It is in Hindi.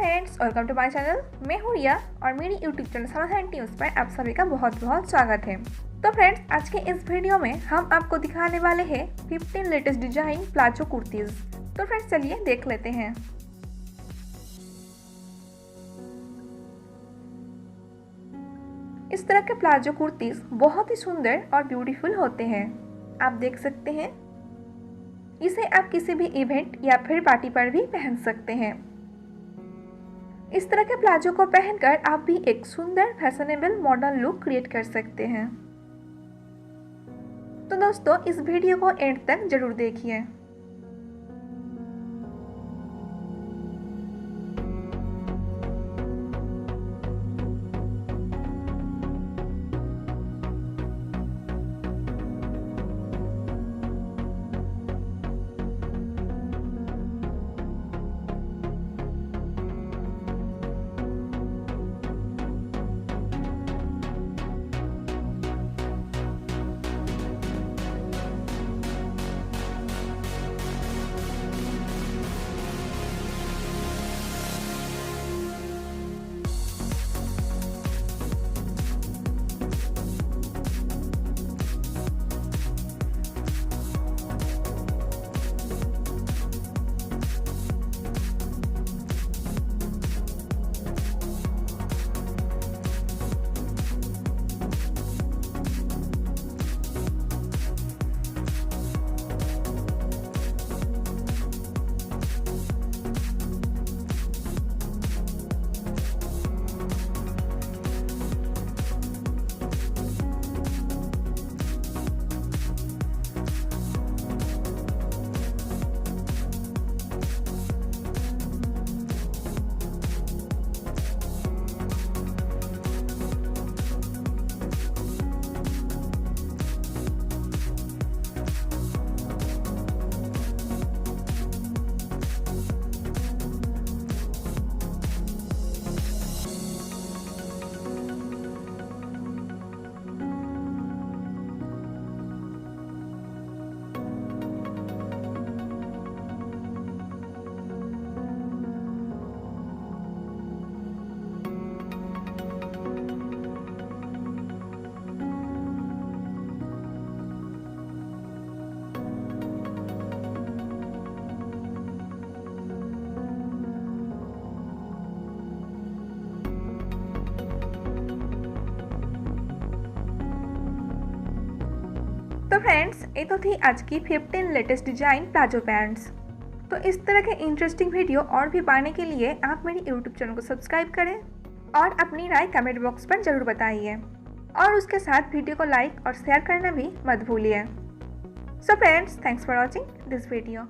Friends, welcome to my channel. मैं हूँ रिया और मेरी यूट्यूब चैनल समाधान न्यूज़ पर आप सभी का बहुत बहुत स्वागत है। तो फ्रेंड्स, आज के इस वीडियो में हम आपको दिखाने वाले हैं 15 लेटेस्ट डिजाइन प्लाजो कुर्तीज। तो फ्रेंड्स चलिए देख लेते हैं। इस तरह के प्लाजो कुर्तीज बहुत ही सुंदर और ब्यूटीफुल होते हैं। आप देख सकते हैं, इसे आप किसी भी इवेंट या फिर पार्टी पर भी पहन सकते हैं। इस तरह के प्लाजो को पहनकर आप भी एक सुंदर फैशनेबल मॉडर्न लुक क्रिएट कर सकते हैं। तो दोस्तों, इस वीडियो को एंड तक जरूर देखिए। तो फ्रेंड्स, ये तो थी आज की 15 लेटेस्ट डिजाइन प्लाजो पैंट्स। तो इस तरह के इंटरेस्टिंग वीडियो और भी पाने के लिए आप मेरी यूट्यूब चैनल को सब्सक्राइब करें और अपनी राय कमेंट बॉक्स पर जरूर बताइए, और उसके साथ वीडियो को लाइक और शेयर करना भी मत भूलिए। So friends, thanks for watching this video.